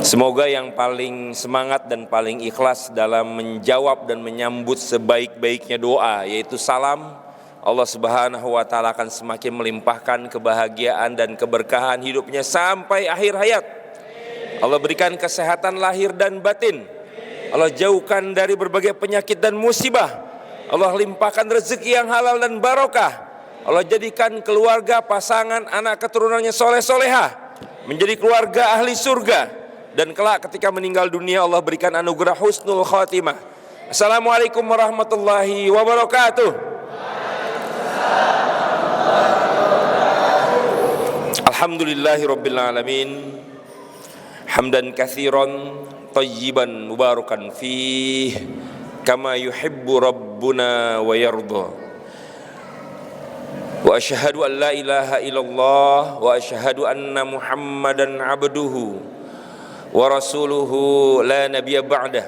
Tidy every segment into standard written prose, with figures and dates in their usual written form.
Semoga yang paling semangat dan paling ikhlas dalam menjawab dan menyambut sebaik-baiknya doa, yaitu salam, Allah Subhanahu wa Ta'ala akan semakin melimpahkan kebahagiaan dan keberkahan hidupnya sampai akhir hayat. Allah berikan kesehatan lahir dan batin. Allah jauhkan dari berbagai penyakit dan musibah. Allah limpahkan rezeki yang halal dan barokah. Allah jadikan keluarga, pasangan, anak keturunannya soleh-solehah menjadi keluarga ahli surga. Dan kelak ketika meninggal dunia Allah berikan anugerah husnul khatimah. Assalamualaikum warahmatullahi wabarakatuh. Alhamdulillahi rabbil alamin. Hamdan katsiran tayyiban mubarakan fih kama yuhibbu rabbuna wa yarda. Wa asyhadu an la ilaha illallah wa asyhadu anna Muhammadan abduhu wa rasuluhu la nabiyya ba'dah.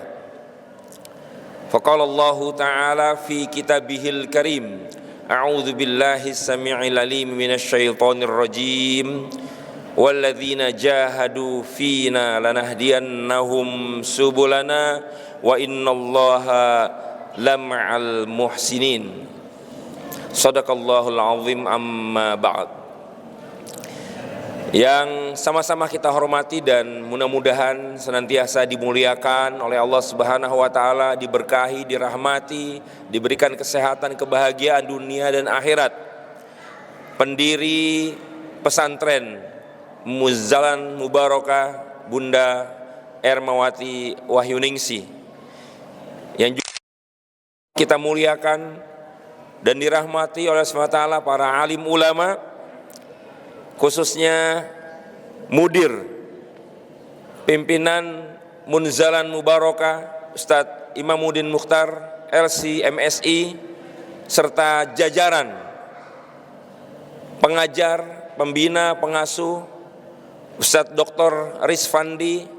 Faqala Allah ta'ala fi kitabihil karim, a'udzu billahi as-sami'il alim minasy syaithanir rajim, walladzina jahadu fina lanahdiyannahum subulana wa innallaha lama'al muhsinin. Shadaqallahul azim, amma ba'd. Yang sama-sama kita hormati dan mudah-mudahan senantiasa dimuliakan oleh Allah Subhanahu wa Ta'ala, diberkahi, dirahmati, diberikan kesehatan, kebahagiaan dunia dan akhirat, pendiri pesantren Muzzalan Mubarakah Bunda Ermawati Wahyuningsi, yang juga kita muliakan dan dirahmati oleh Allah Subhanahu wa Ta'ala, para alim ulama, khususnya mudir pimpinan Munzalan Mubarakah Ustadz Imamuddin Mukhtar LC MSI, serta jajaran pengajar, pembina, pengasuh Ustadz Dr. Rizfandi,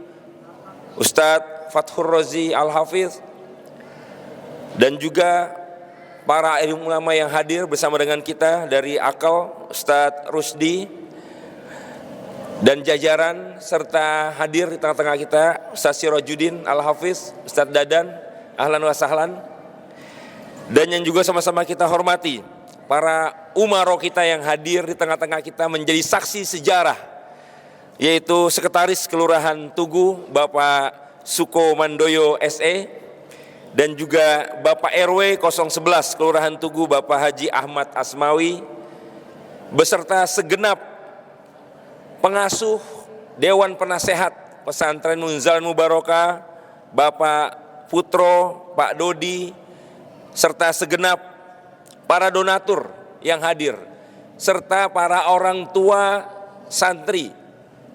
Ustadz Fathur Rozi Al-Hafiz, dan juga para ilmu ulama yang hadir bersama dengan kita dari Akal, Ustadz Rusdi dan jajaran, serta hadir di tengah-tengah kita Ustadz Sirajuddin Al-Hafiz, Ustadz Dadan, ahlan wa sahlan. Dan yang juga sama-sama kita hormati para umaro kita yang hadir di tengah-tengah kita menjadi saksi sejarah, yaitu Sekretaris Kelurahan Tugu Bapak Suko Mandoyo SE, dan juga Bapak RW 011 Kelurahan Tugu Bapak Haji Ahmad Asmawi, beserta segenap pengasuh Dewan Penasehat Pesantren Munzalan Mubarakah, Bapak Putro, Pak Dodi, serta segenap para donatur yang hadir, serta para orang tua santri,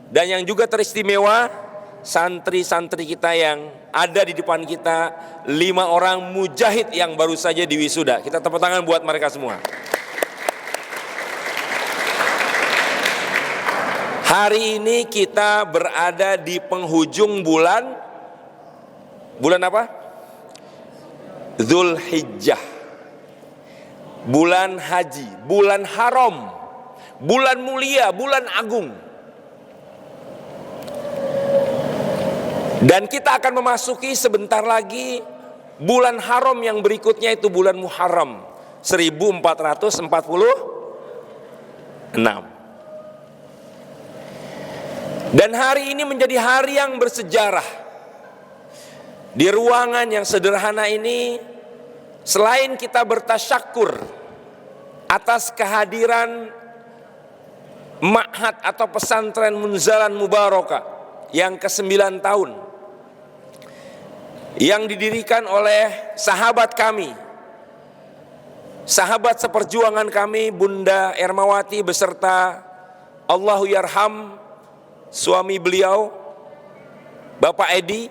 dan yang juga teristimewa santri-santri kita yang ada di depan kita, 5 orang mujahid yang baru saja diwisuda. Kita tepuk tangan buat mereka semua. Hari ini kita berada di penghujung bulan apa? Dzulhijjah. Bulan haji, bulan haram, bulan mulia, bulan agung. Dan kita akan memasuki sebentar lagi bulan haram yang berikutnya, itu bulan Muharram 1446. Dan hari ini menjadi hari yang bersejarah. Di ruangan yang sederhana ini, selain kita bertasyakur atas kehadiran ma'had atau pesantren Munzalan Mubarakah yang ke-9 tahun, yang didirikan oleh sahabat kami, sahabat seperjuangan kami, Bunda Ermawati beserta Allahu yarham suami beliau Bapak Edi,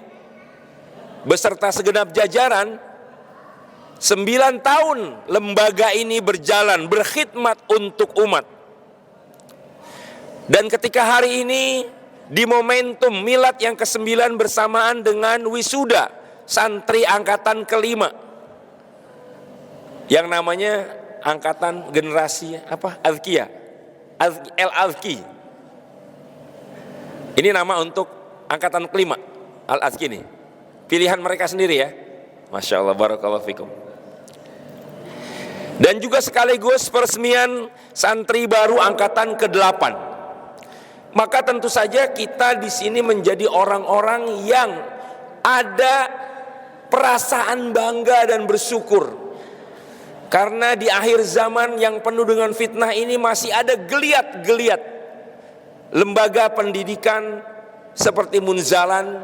beserta segenap jajaran. 9 tahun lembaga ini berjalan, berkhidmat untuk umat. Dan ketika hari ini di momentum milad yang ke-9 bersamaan dengan wisuda santri angkatan ke-5 yang namanya angkatan generasi apa? Azkiyah, El Azki. Ini nama untuk angkatan kelima Al-Azki ini. Pilihan mereka sendiri ya. Masya Allah, barakallahu fikum. Dan juga sekaligus peresmian santri baru angkatan ke-8. Maka tentu saja kita di sini menjadi orang-orang yang ada perasaan bangga dan bersyukur. Karena di akhir zaman yang penuh dengan fitnah ini masih ada geliat-geliat lembaga pendidikan seperti Munzalan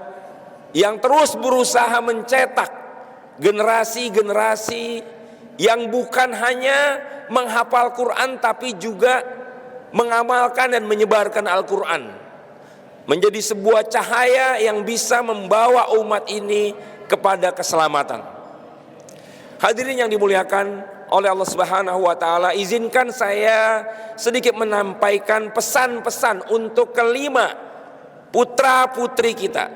yang terus berusaha mencetak generasi-generasi yang bukan hanya menghafal Quran tapi juga mengamalkan dan menyebarkan Al-Quran, menjadi sebuah cahaya yang bisa membawa umat ini kepada keselamatan. Hadirin yang dimuliakan oleh Allah Subhanahu wa taala, izinkan saya sedikit menyampaikan pesan-pesan untuk kelima putra-putri kita,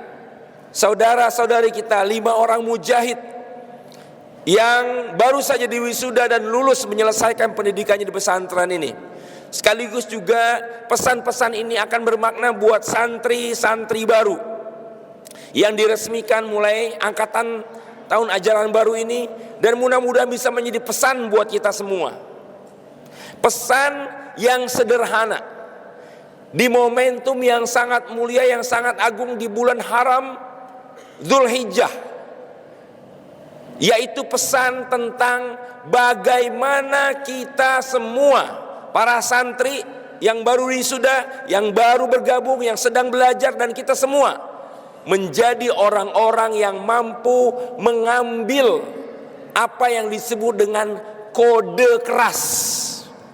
saudara-saudari kita, 5 orang mujahid yang baru saja diwisuda dan lulus menyelesaikan pendidikannya di pesantren ini. Sekaligus juga pesan-pesan ini akan bermakna buat santri-santri baru yang diresmikan mulai angkatan tahun ajaran baru ini, dan mudah-mudahan bisa menjadi pesan buat kita semua. Pesan yang sederhana di momentum yang sangat mulia, yang sangat agung di bulan haram Dzulhijjah, yaitu pesan tentang bagaimana kita semua para santri yang baru wisuda, yang baru bergabung, yang sedang belajar, dan kita semua menjadi orang-orang yang mampu mengambil apa yang disebut dengan kode keras.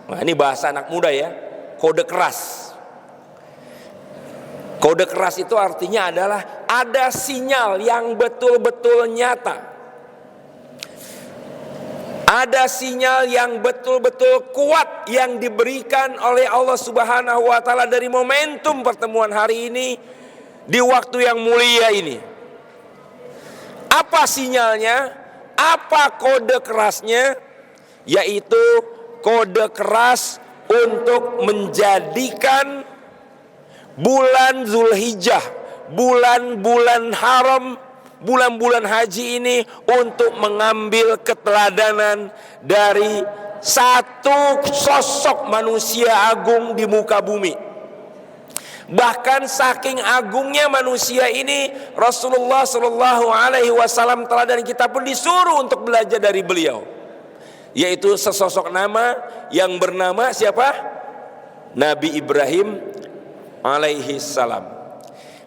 Nah, ini bahasa anak muda ya, kode keras. Kode keras itu artinya adalah ada sinyal yang betul-betul nyata, ada sinyal yang betul-betul kuat yang diberikan oleh Allah Subhanahu wa taala dari momentum pertemuan hari ini di waktu yang mulia ini. Apa sinyalnya? Apa kode kerasnya? Yaitu kode keras untuk menjadikan bulan Dzulhijjah, bulan-bulan haram, bulan-bulan haji ini untuk mengambil keteladanan dari satu sosok manusia agung di muka bumi. Bahkan saking agungnya manusia ini, Rasulullah Shallallahu Alaihi Wasallam teladan kita pun disuruh untuk belajar dari beliau, yaitu sesosok nama yang bernama siapa? Nabi Ibrahim alaihi salam.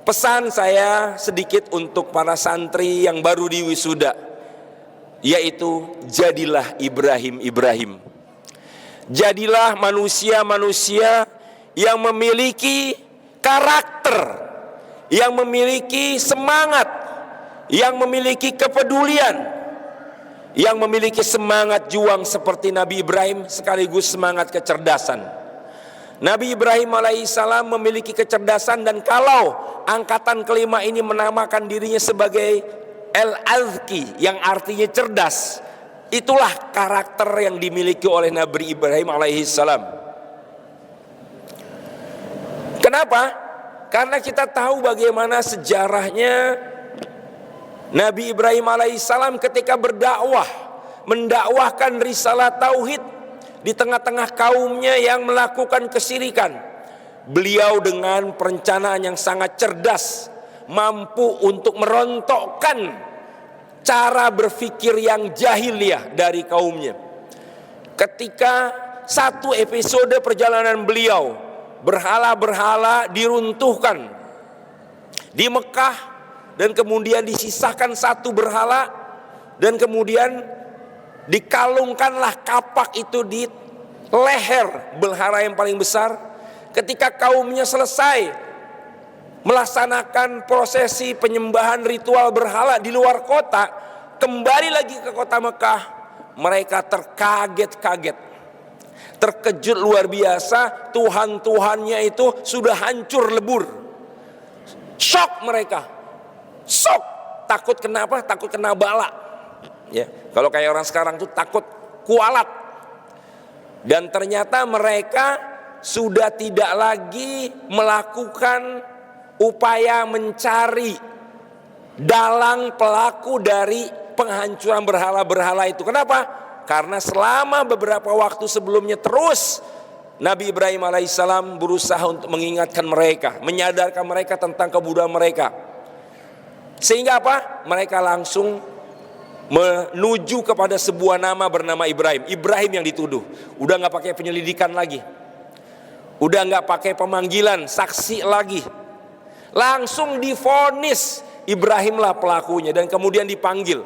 Pesan saya sedikit untuk para santri yang baru diwisuda, yaitu jadilah Ibrahim. Jadilah manusia-manusia yang memiliki karakter, yang memiliki semangat, yang memiliki kepedulian, yang memiliki semangat juang seperti Nabi Ibrahim, sekaligus semangat kecerdasan. Nabi Ibrahim alaihissalam memiliki kecerdasan, dan kalau angkatan kelima ini menamakan dirinya sebagai Al-Azki yang artinya cerdas, itulah karakter yang dimiliki oleh Nabi Ibrahim alaihissalam. Kenapa? Karena kita tahu bagaimana sejarahnya Nabi Ibrahim alaihissalam ketika berdakwah, mendakwahkan risalah tauhid di tengah-tengah kaumnya yang melakukan kesyirikan. Beliau dengan perencanaan yang sangat cerdas mampu untuk merontokkan cara berpikir yang jahiliyah dari kaumnya. Ketika satu episode perjalanan beliau, berhala-berhala diruntuhkan di Mekah, dan kemudian disisakan satu berhala, dan kemudian dikalungkanlah kapak itu di leher berhala yang paling besar. Ketika kaumnya selesai melaksanakan prosesi penyembahan ritual berhala di luar kota, kembali lagi ke kota Mekah, mereka terkaget-kaget, terkejut luar biasa. Tuhan-tuhannya itu sudah hancur lebur. Shock mereka, shock. Takut kenapa? Takut kena bala. Ya, kalau kayak orang sekarang tuh takut kualat. Dan ternyata mereka sudah tidak lagi melakukan upaya mencari dalang pelaku dari penghancuran berhala-berhala itu. Kenapa? Karena selama beberapa waktu sebelumnya terus Nabi Ibrahim alaihissalam berusaha untuk mengingatkan mereka, menyadarkan mereka tentang kebodohan mereka. Sehingga apa? Mereka langsung menuju kepada sebuah nama bernama Ibrahim. Ibrahim yang dituduh. Udah gak pakai penyelidikan lagi, udah gak pakai pemanggilan saksi lagi, langsung divonis Ibrahimlah pelakunya, dan kemudian dipanggil.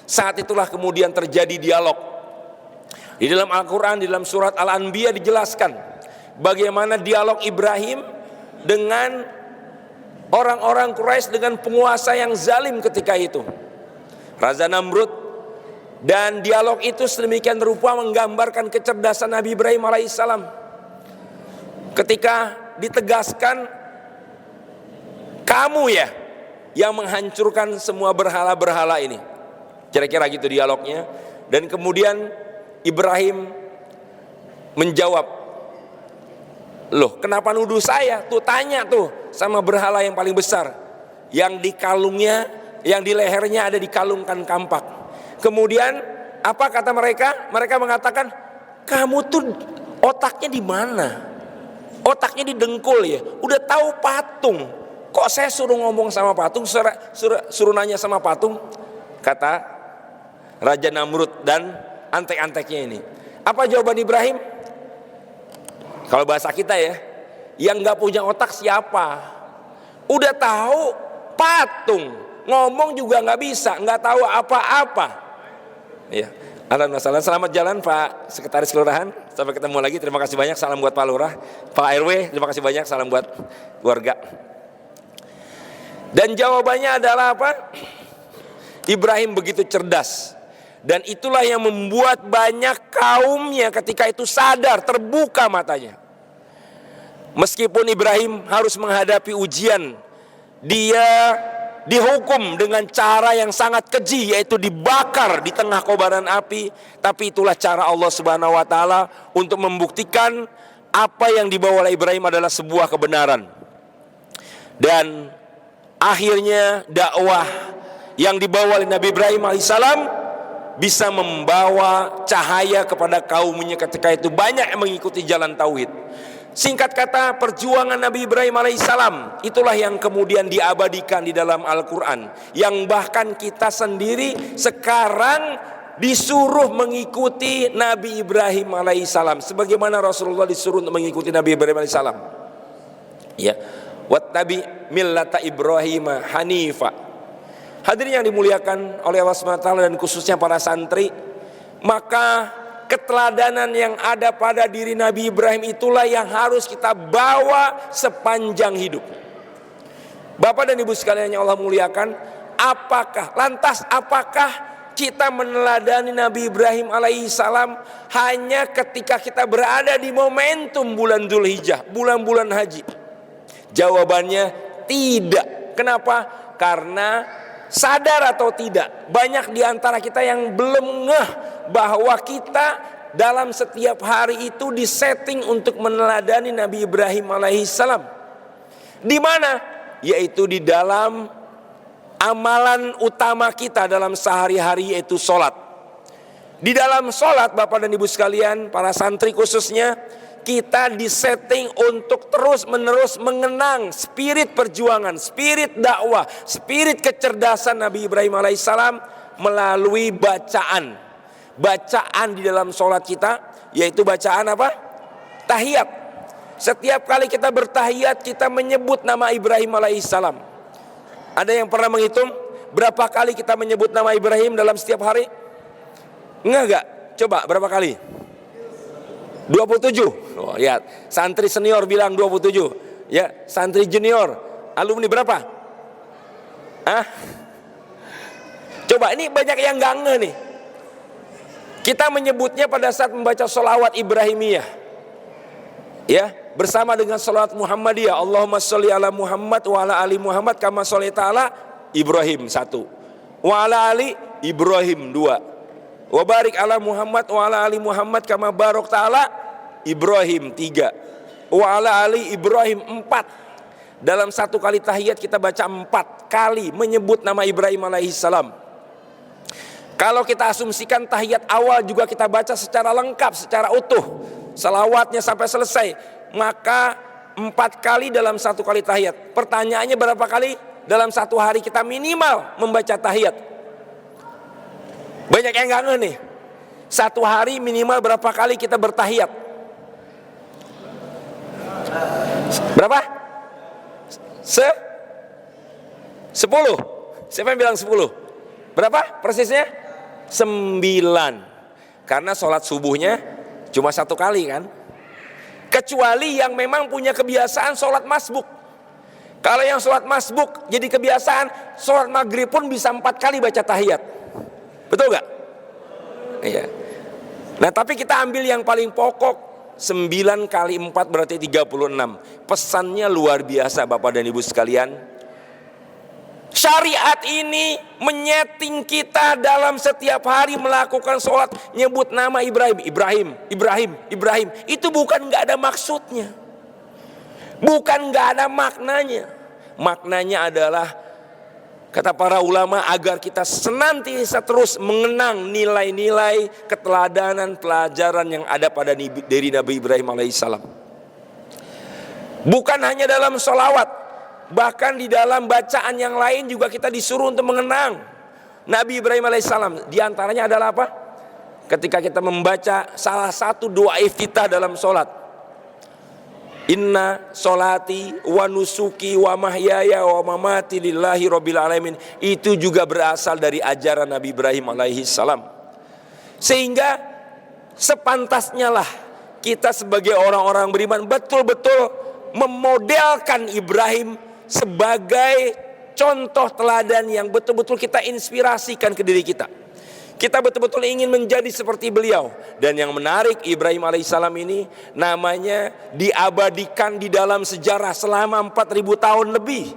Saat itulah kemudian terjadi dialog. Di dalam Al-Quran, di dalam surat Al-Anbiya dijelaskan bagaimana dialog Ibrahim dengan orang-orang Quraisy, dengan penguasa yang zalim ketika itu, Raja Namrud. Dan dialog itu sedemikian rupa menggambarkan kecerdasan Nabi Ibrahim alaihissalam ketika ditegaskan, kamu ya yang menghancurkan semua berhala-berhala ini. Kira-kira gitu dialognya. Dan kemudian Ibrahim menjawab, loh kenapa nuduh saya? Tuh tanya tuh sama berhala yang paling besar, yang di kalungnya, yang di lehernya ada dikalungkan kampak. Kemudian apa kata mereka? Mereka mengatakan, kamu tuh otaknya di mana? Otaknya di dengkul ya. Udah tahu patung, kok saya suruh ngomong sama patung, suruh nanya sama patung? Kata Raja Namrud dan antek-anteknya ini. Apa jawaban Ibrahim? Kalau bahasa kita ya, yang gak punya otak siapa? Udah tahu patung, ngomong juga gak bisa, gak tahu apa-apa. Ya, alhamdulillah. Selamat jalan Pak Sekretaris Kelurahan. Sampai ketemu lagi. Terima kasih banyak. Salam buat Pak Lurah, Pak RW. Terima kasih banyak. Salam buat keluarga. Dan jawabannya adalah apa? Ibrahim begitu cerdas. Dan itulah yang membuat banyak kaumnya ketika itu sadar, terbuka matanya. Meskipun Ibrahim harus menghadapi ujian, dia dihukum dengan cara yang sangat keji, yaitu dibakar di tengah kobaran api. Tapi itulah cara Allah Subhanahu wa taala untuk membuktikan apa yang dibawa oleh Ibrahim adalah sebuah kebenaran. Dan akhirnya dakwah yang dibawa oleh Nabi Ibrahim alaihissalam bisa membawa cahaya kepada kaumnya ketika itu. Banyak yang mengikuti jalan tauhid. Singkat kata, perjuangan Nabi Ibrahim alaihissalam itulah yang kemudian diabadikan di dalam Al-Quran, yang bahkan kita sendiri sekarang disuruh mengikuti Nabi Ibrahim alaihissalam, sebagaimana Rasulullah disuruh untuk mengikuti Nabi Ibrahim alaihissalam. Ya, wattabi millata Ibrahim hanifa. Hadirin yang dimuliakan oleh Allah SWT dan khususnya para santri, maka keteladanan yang ada pada diri Nabi Ibrahim itulah yang harus kita bawa sepanjang hidup. Bapak dan Ibu sekalian yang Allah muliakan, apakah kita meneladani Nabi Ibrahim alaihissalam hanya ketika kita berada di momentum bulan Dzulhijjah, bulan-bulan haji? Jawabannya tidak. Kenapa? Karena sadar atau tidak, banyak di antara kita yang belum ngeh bahwa kita dalam setiap hari itu disetting untuk meneladani Nabi Ibrahim alaihissalam. Di mana? Yaitu di dalam amalan utama kita dalam sehari-hari, yaitu sholat. Di dalam sholat, Bapak dan Ibu sekalian, para santri khususnya, kita disetting untuk terus-menerus mengenang spirit perjuangan, spirit dakwah, spirit kecerdasan Nabi Ibrahim alaihissalam melalui bacaan di dalam sholat kita, yaitu bacaan apa? Tahiyat. Setiap kali kita bertahiyat, kita menyebut nama Ibrahim alaihissalam. Ada yang pernah menghitung berapa kali kita menyebut nama Ibrahim dalam setiap hari? Enggak? Coba berapa kali? 27. Oh, lihat, santri senior bilang 27. Ya, santri junior, alumni berapa? Coba, ini banyak yang gak ngeh nih. Kita menyebutnya pada saat membaca sholawat Ibrahimiyah, ya, bersama dengan sholawat Muhammadiyah. Allahumma sholli ala Muhammad wa ala ali Muhammad kama sholli ta'ala Ibrahim 1, wa ala ali Ibrahim 2, wa barik ala Muhammad wa ala ali Muhammad kama barok ta'ala Ibrahim 3, wa ala ali Ibrahim 4. dalam satu kali tahiyat kita baca 4 kali menyebut nama Ibrahim alaihissalam. Kalau kita asumsikan tahiyat awal juga kita baca secara lengkap, secara utuh, salawatnya sampai selesai, maka 4 kali dalam satu kali tahiyat. Pertanyaannya berapa kali dalam satu hari kita minimal membaca tahiyat? Banyak yang nggak ngeh nih. Satu hari minimal berapa kali kita bertahiyat? Berapa? 10? Siapa yang bilang 10? Berapa persisnya? 9. Karena sholat subuhnya cuma 1 kali kan. Kecuali yang memang punya kebiasaan sholat masbuk. Kalau yang sholat masbuk jadi kebiasaan, sholat maghrib pun bisa 4 kali baca tahiyat. Betul gak? Iya. Nah tapi kita ambil yang paling pokok, 9 kali 4 berarti 36. Pesannya luar biasa Bapak dan Ibu sekalian. Syariat ini menyeting kita dalam setiap hari melakukan sholat, nyebut nama Ibrahim. Itu bukan gak ada maksudnya, bukan gak ada maknanya. Maknanya adalah, kata para ulama, agar kita senantiasa terus mengenang nilai-nilai keteladanan pelajaran yang ada dari Nabi Ibrahim alaihissalam. Bukan hanya dalam sholawat, bahkan di dalam bacaan yang lain juga kita disuruh untuk mengenang Nabi Ibrahim alaihissalam. Di antaranya adalah apa? Ketika kita membaca salah satu doa iftitah dalam sholat, Inna sholati wa nusuki wa mahyaya wa mamati lillahi rabbil alamin. Itu juga berasal dari ajaran Nabi Ibrahim alaihissalam. Sehingga sepantasnya lah kita sebagai orang-orang beriman betul-betul memodelkan Ibrahim sebagai contoh teladan yang betul-betul kita inspirasikan ke diri kita. Kita betul-betul ingin menjadi seperti beliau. Dan yang menarik, Ibrahim alaihissalam ini namanya diabadikan di dalam sejarah selama 4000 tahun lebih.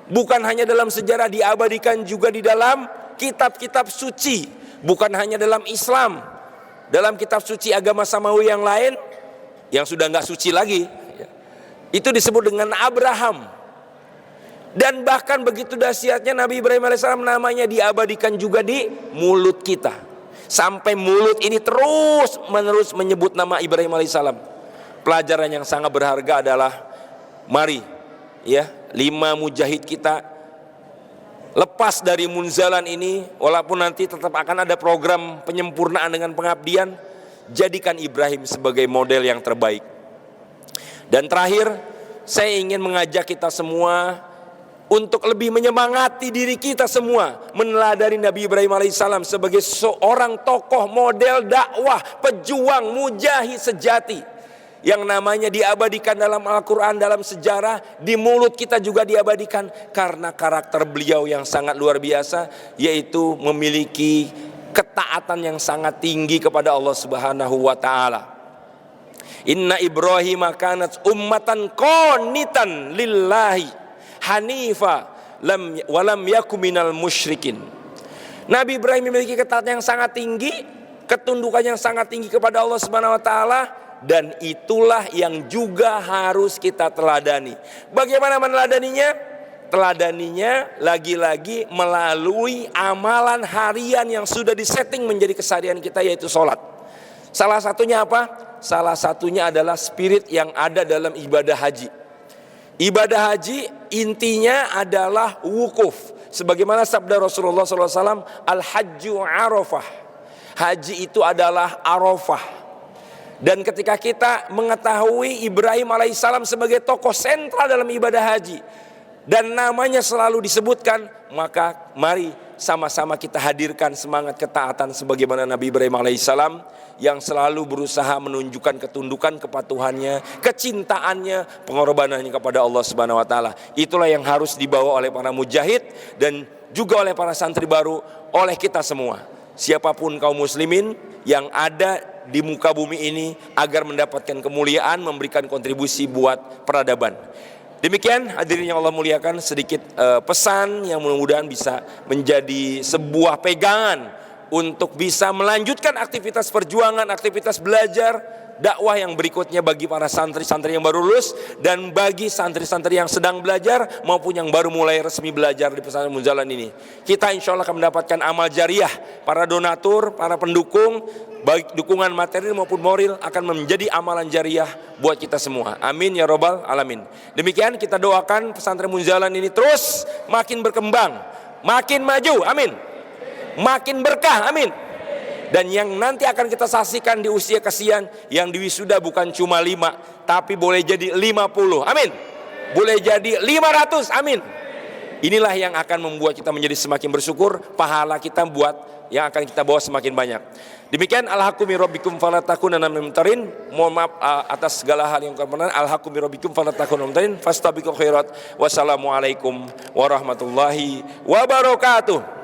Bukan hanya dalam sejarah, diabadikan juga di dalam kitab-kitab suci. Bukan hanya dalam Islam, dalam kitab suci agama samawi yang lain yang sudah nggak suci lagi, itu disebut dengan Abraham. Dan bahkan begitu dahsyatnya Nabi Ibrahim alaihissalam namanya diabadikan juga di mulut kita. Sampai mulut ini terus menerus menyebut nama Ibrahim alaihissalam. Pelajaran yang sangat berharga adalah, mari ya 5 mujahid kita lepas dari munzalan ini. Walaupun nanti tetap akan ada program penyempurnaan dengan pengabdian, jadikan Ibrahim sebagai model yang terbaik. Dan terakhir, saya ingin mengajak kita semua untuk lebih menyemangati diri kita semua meneladani Nabi Ibrahim alaihissalam sebagai seorang tokoh model dakwah, pejuang, mujahid sejati yang namanya diabadikan dalam Al-Quran, dalam sejarah, di mulut kita juga diabadikan karena karakter beliau yang sangat luar biasa, yaitu memiliki ketaatan yang sangat tinggi kepada Allah Subhanahu wa taala. Inna Ibrahim kanat ummatan qanitan lillahi hanifa walam yakum minal musyrikin. Nabi Ibrahim memiliki ketaatan yang sangat tinggi, ketundukan yang sangat tinggi kepada Allah Subhanahu wa taala, dan itulah yang juga harus kita teladani. Bagaimana meneladaninya? Teladaninya lagi-lagi melalui amalan harian yang sudah disetting menjadi keseharian kita, yaitu sholat. Salah satunya apa? Salah satunya adalah spirit yang ada dalam ibadah haji. Ibadah haji intinya adalah wukuf. Sebagaimana sabda Rasulullah SAW, Al-Hajju Arafah. Haji itu adalah Arafah. Dan ketika kita mengetahui Ibrahim alaihissalam sebagai tokoh sentral dalam ibadah haji, dan namanya selalu disebutkan, maka mari sama-sama kita hadirkan semangat ketaatan sebagaimana Nabi Ibrahim alaihissalam yang selalu berusaha menunjukkan ketundukan, kepatuhannya, kecintaannya, pengorbanannya kepada Allah Subhanahu wa taala. Itulah yang harus dibawa oleh para mujahid dan juga oleh para santri baru, oleh kita semua. Siapapun kaum muslimin yang ada di muka bumi ini agar mendapatkan kemuliaan, memberikan kontribusi buat peradaban. Demikian hadirin yang Allah muliakan, sedikit pesan yang mudah-mudahan bisa menjadi sebuah pegangan untuk bisa melanjutkan aktivitas perjuangan, aktivitas belajar dakwah yang berikutnya bagi para santri-santri yang baru lulus dan bagi santri-santri yang sedang belajar maupun yang baru mulai resmi belajar di pesantren Munzalan ini. Kita insya Allah akan mendapatkan amal jariah. Para donatur, para pendukung, baik dukungan materi maupun moral akan menjadi amalan jariah buat kita semua. Amin ya robbal alamin. Demikian kita doakan pesantren Munzalan ini terus makin berkembang, makin maju, amin. Makin berkah, amin. Dan yang nanti akan kita saksikan di usia kasihan, yang diwisuda bukan cuma 5, tapi boleh jadi 50, amin. Boleh jadi 500, amin. Inilah yang akan membuat kita menjadi semakin bersyukur, pahala kita buat yang akan kita bawa semakin banyak. Demikian al-haqqu min rabbikum fala takunanna minal mumtarin. Mohon maaf atas segala hal yang kekurangan. Al-haqqu min rabbikum fala takunanna minal mumtarin. Fastabiqul khairat. Wassalamualaikum warahmatullahi wabarakatuh.